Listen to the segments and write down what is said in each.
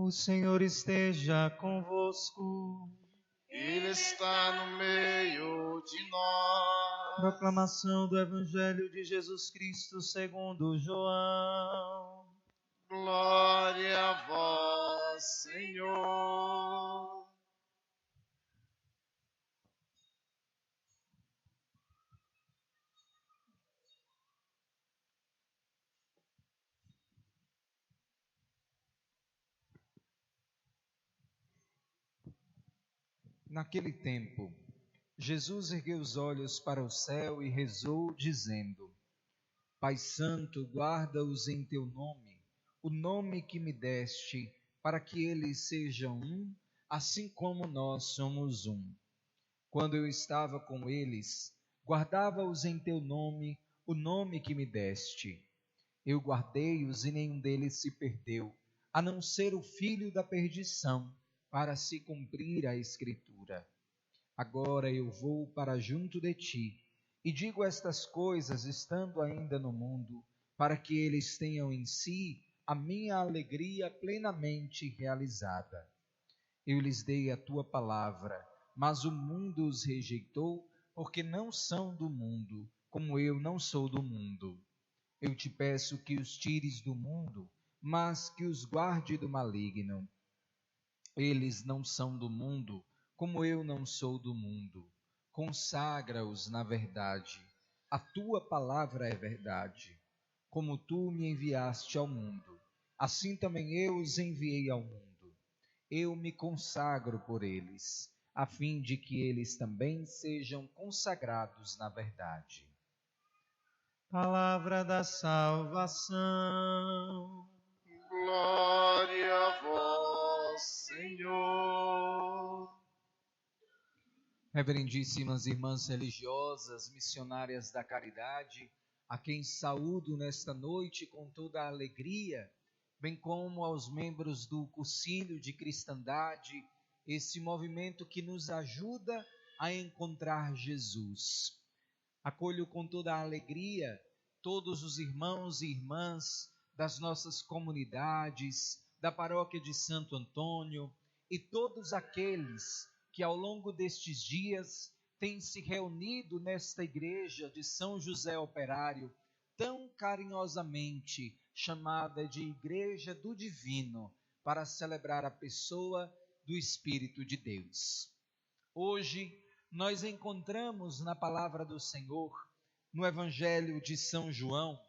O Senhor esteja convosco. Ele está no meio de nós. Proclamação do Evangelho de Jesus Cristo segundo João. Glória a vós, Senhor. Naquele tempo, Jesus ergueu os olhos para o céu e rezou, dizendo: Pai Santo, guarda-os em teu nome, o nome que me deste, para que eles sejam um, assim como nós somos um. Quando eu estava com eles, guardava-os em teu nome, o nome que me deste. Eu guardei-os e nenhum deles se perdeu, a não ser o filho da perdição, para se cumprir a Escritura. Agora eu vou para junto de ti, e digo estas coisas estando ainda no mundo, para que eles tenham em si a minha alegria plenamente realizada. Eu lhes dei a tua palavra, mas o mundo os rejeitou, porque não são do mundo, como eu não sou do mundo. Eu te peço que os tires do mundo, mas que os guarde do maligno. Eles não são do mundo, como eu não sou do mundo. Consagra-os na verdade. A tua palavra é verdade. Como tu me enviaste ao mundo, assim também eu os enviei ao mundo. Eu me consagro por eles, a fim de que eles também sejam consagrados na verdade. Palavra da salvação. Glória a vós, Senhor. Reverendíssimas irmãs religiosas, missionárias da caridade, a quem saúdo nesta noite com toda a alegria, bem como aos membros do Concílio de Cristandade, esse movimento que nos ajuda a encontrar Jesus. Acolho com toda a alegria todos os irmãos e irmãs das nossas comunidades, da paróquia de Santo Antônio e todos aqueles que ao longo destes dias têm se reunido nesta igreja de São José Operário, tão carinhosamente chamada de Igreja do Divino, para celebrar a pessoa do Espírito de Deus. Hoje nós encontramos na palavra do Senhor, no Evangelho de São João,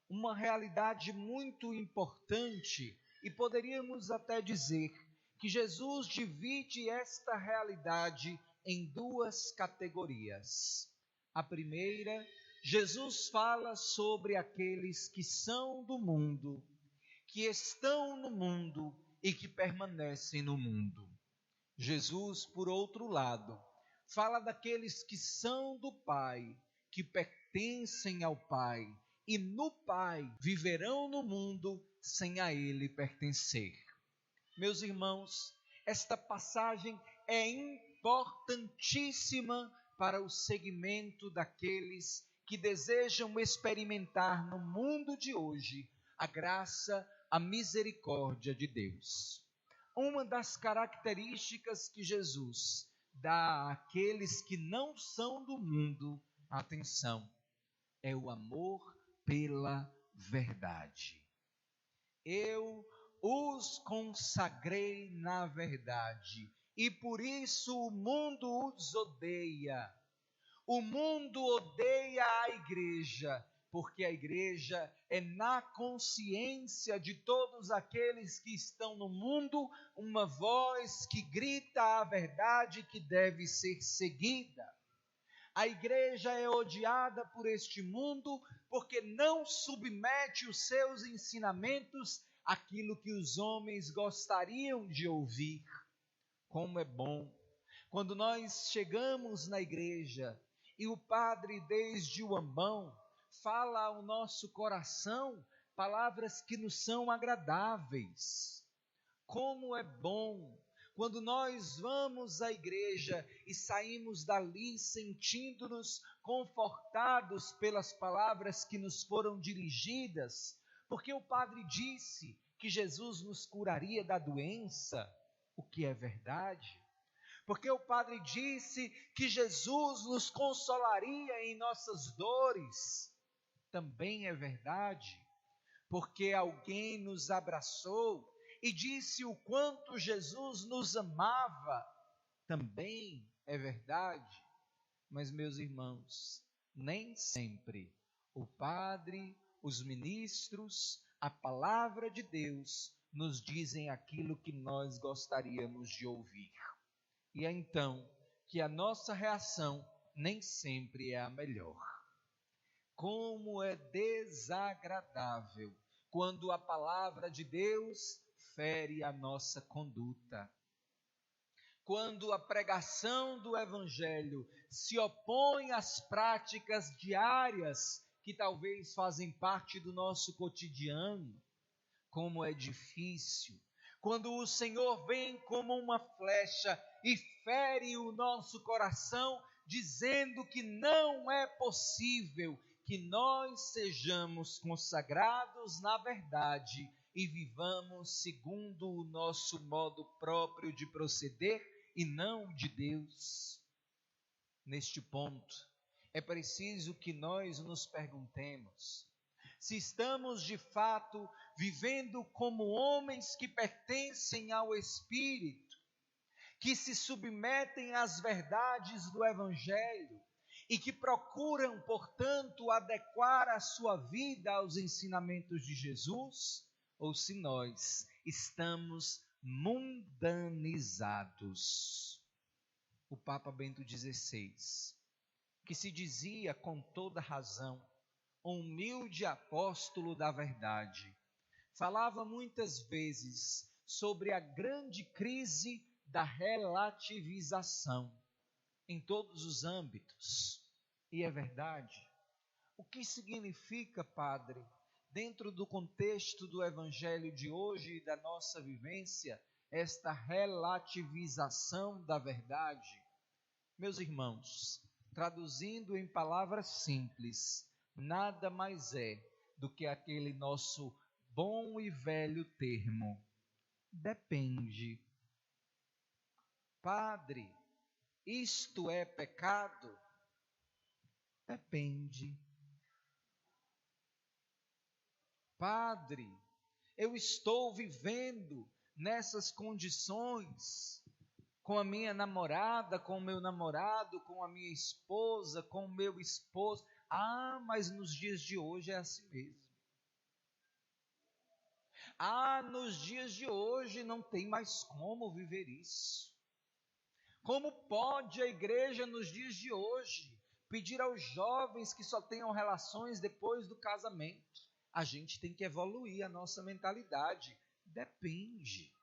uma realidade muito importante e poderíamos até dizer que Jesus divide esta realidade em duas categorias. A primeira, Jesus fala sobre aqueles que são do mundo, que estão no mundo e que permanecem no mundo. Jesus, por outro lado, fala daqueles que são do Pai, que pertencem ao Pai, e no Pai viverão no mundo sem a Ele pertencer. Meus irmãos, esta passagem é importantíssima para o segmento daqueles que desejam experimentar no mundo de hoje a graça, a misericórdia de Deus. Uma das características que Jesus dá àqueles que não são do mundo, atenção, é o amor pela verdade. Eu os consagrei na verdade, e por isso o mundo os odeia. O mundo odeia a igreja, porque a igreja é, na consciência de todos aqueles que estão no mundo, uma voz que grita a verdade que deve ser seguida. A igreja é odiada por este mundo porque não submete os seus ensinamentos àquilo que os homens gostariam de ouvir. Como é bom quando nós chegamos na igreja e o padre, desde o ambão, fala ao nosso coração palavras que nos são agradáveis. Como é bom quando nós vamos à igreja e saímos dali sentindo-nos confortados pelas palavras que nos foram dirigidas, porque o padre disse que Jesus nos curaria da doença, o que é verdade. Porque o Padre disse que Jesus nos consolaria em nossas dores, também é verdade. Porque alguém nos abraçou e disse o quanto Jesus nos amava, também é verdade. Mas, meus irmãos, nem sempre o padre, os ministros, a palavra de Deus nos dizem aquilo que nós gostaríamos de ouvir. E é então que a nossa reação nem sempre é a melhor. Como é desagradável quando a palavra de Deus fere a nossa conduta. Quando a pregação do Evangelho se opõe às práticas diárias que talvez fazem parte do nosso cotidiano. Como é difícil. Quando o Senhor vem como uma flecha e fere o nosso coração, dizendo que não é possível que nós sejamos consagrados na verdade e vivamos segundo o nosso modo próprio de proceder e não de Deus. Neste ponto, é preciso que nós nos perguntemos se estamos de fato vivendo como homens que pertencem ao Espírito, que se submetem às verdades do Evangelho e que procuram, portanto, adequar a sua vida aos ensinamentos de Jesus, ou se nós estamos mundanizados. O Papa Bento XVI, que se dizia com toda razão um humilde apóstolo da verdade, falava muitas vezes sobre a grande crise da relativização em todos os âmbitos. E é verdade. O que significa, padre, dentro do contexto do Evangelho de hoje e da nossa vivência, esta relativização da verdade? Meus irmãos, traduzindo em palavras simples, nada mais é do que aquele nosso bom e velho termo: depende. Padre, isto é pecado? Depende. Padre, eu estou vivendo nessas condições com a minha namorada, com o meu namorado, com a minha esposa, com o meu esposo. Ah, mas nos dias de hoje é assim mesmo. Ah, nos dias de hoje não tem mais como viver isso. Como pode a igreja nos dias de hoje pedir aos jovens que só tenham relações depois do casamento? A gente tem que evoluir a nossa mentalidade. Depende.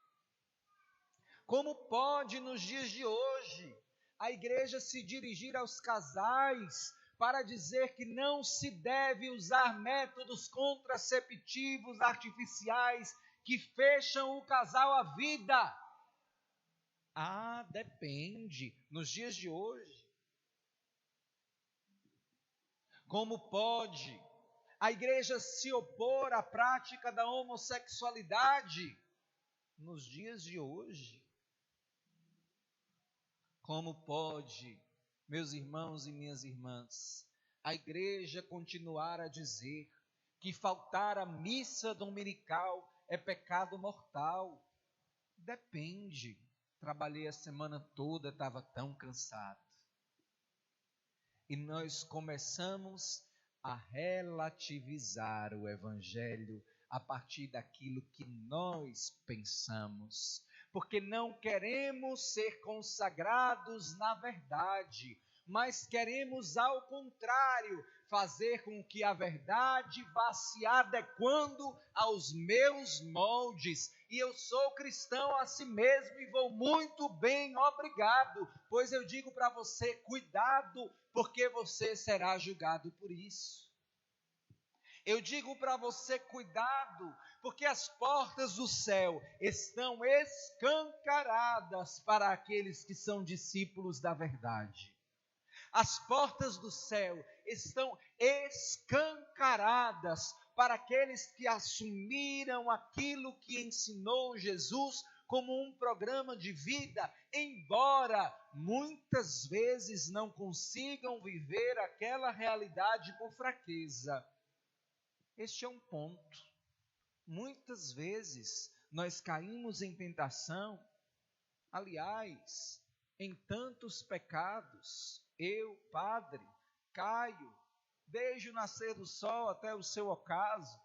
Como pode nos dias de hoje a igreja se dirigir aos casais para dizer que não se deve usar métodos contraceptivos artificiais que fecham o casal à vida? Ah, depende. Nos dias de hoje. Como pode a igreja se opor à prática da homossexualidade? Nos dias de hoje. Como pode, meus irmãos e minhas irmãs, a igreja continuar a dizer que faltar à missa dominical é pecado mortal? Depende. Trabalhei a semana toda, estava tão cansado. E nós começamos a relativizar o Evangelho a partir daquilo que nós pensamos. Porque não queremos ser consagrados na verdade, mas queremos, ao contrário, fazer com que a verdade vá se adequando aos meus moldes. E eu sou cristão assim mesmo e vou muito bem, obrigado. Pois eu digo para você, cuidado, porque você será julgado por isso. Eu digo para você, cuidado, porque as portas do céu estão escancaradas para aqueles que são discípulos da verdade. As portas do céu estão escancaradas para aqueles que assumiram aquilo que ensinou Jesus como um programa de vida, embora muitas vezes não consigam viver aquela realidade por fraqueza. Este é um ponto. Muitas vezes nós caímos em tentação, aliás, em tantos pecados. Eu, padre, caio, desde o nascer do sol até o seu ocaso.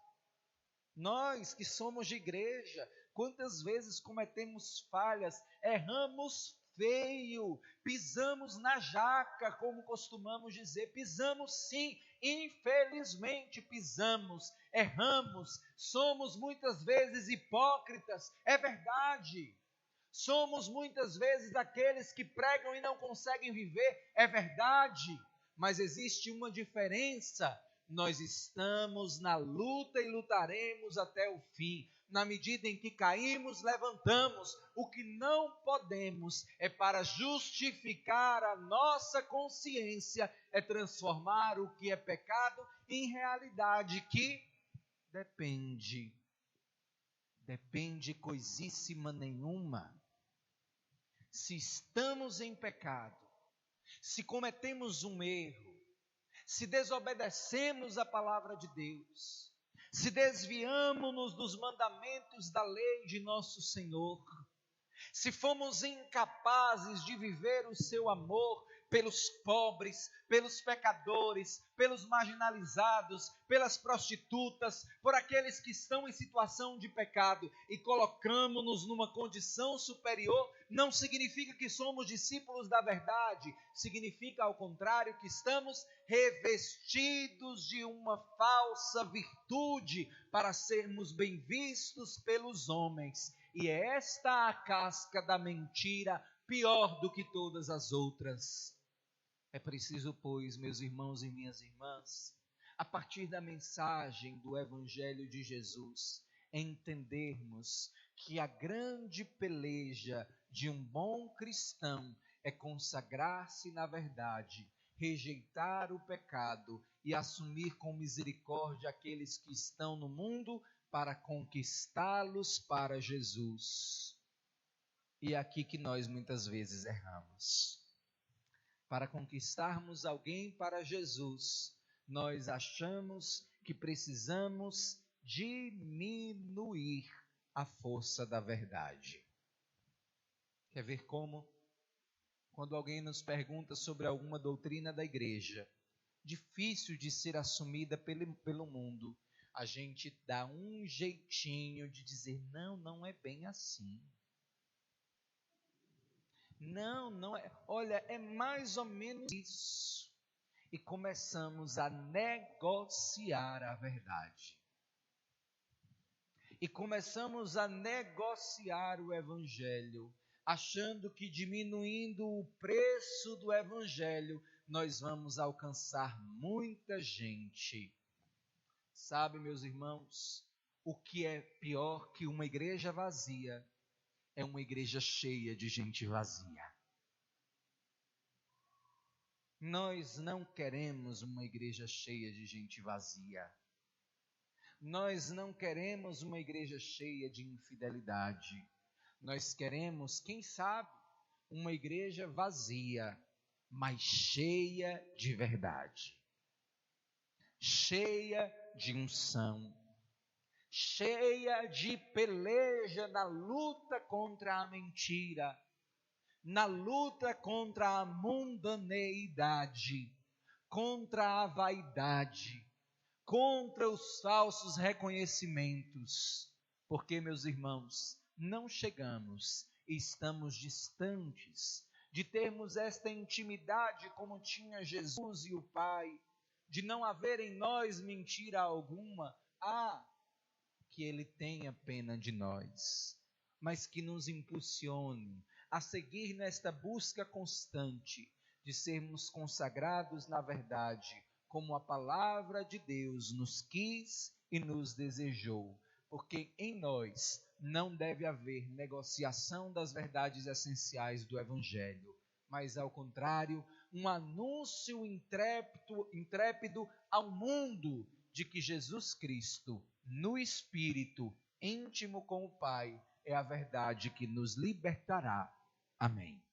Nós que somos de igreja, quantas vezes cometemos falhas, erramos feio, pisamos na jaca, como costumamos dizer, pisamos sim, infelizmente pisamos, erramos, somos muitas vezes hipócritas, é verdade. Somos muitas vezes aqueles que pregam e não conseguem viver, é verdade, mas existe uma diferença. Nós estamos na luta e lutaremos até o fim. Na medida em que caímos, levantamos. O que não podemos é, para justificar a nossa consciência, é transformar o que é pecado em realidade que depende coisíssima nenhuma. Se estamos em pecado, se cometemos um erro, se desobedecemos a palavra de Deus, se desviamos-nos dos mandamentos da lei de nosso Senhor, se fomos incapazes de viver o seu amor pelos pobres, pelos pecadores, pelos marginalizados, pelas prostitutas, por aqueles que estão em situação de pecado e colocamos-nos numa condição superior, não significa que somos discípulos da verdade, significa ao contrário que estamos revestidos de uma falsa virtude para sermos bem vistos pelos homens. E é esta a casca da mentira, pior do que todas as outras. É preciso, pois, meus irmãos e minhas irmãs, a partir da mensagem do Evangelho de Jesus, entendermos que a grande peleja de um bom cristão é consagrar-se na verdade, rejeitar o pecado e assumir com misericórdia aqueles que estão no mundo para conquistá-los para Jesus. E é aqui que nós muitas vezes erramos. Para conquistarmos alguém para Jesus, nós achamos que precisamos diminuir a força da verdade. Quer ver como? Quando alguém nos pergunta sobre alguma doutrina da igreja, difícil de ser assumida pelo mundo, a gente dá um jeitinho de dizer, não é bem assim. Não é, olha, é mais ou menos isso. E começamos a negociar a verdade. E começamos a negociar o Evangelho, achando que diminuindo o preço do Evangelho, nós vamos alcançar muita gente. Sabe, meus irmãos, o que é pior que uma igreja vazia é uma igreja cheia de gente vazia. Nós não queremos uma igreja cheia de gente vazia. Nós não queremos uma igreja cheia de infidelidade. Nós queremos, quem sabe, uma igreja vazia, mas cheia de verdade. Cheia de unção. Cheia de peleja na luta contra a mentira, na luta contra a mundaneidade, contra a vaidade, contra os falsos reconhecimentos. Porque, meus irmãos, não chegamos e estamos distantes de termos esta intimidade como tinha Jesus e o Pai, de não haver em nós mentira alguma. Que Ele tenha pena de nós, mas que nos impulsione a seguir nesta busca constante de sermos consagrados na verdade, como a palavra de Deus nos quis e nos desejou, porque em nós não deve haver negociação das verdades essenciais do Evangelho, mas ao contrário, um anúncio intrépido ao mundo de que Jesus Cristo, no Espírito, íntimo com o Pai, é a verdade que nos libertará. Amém.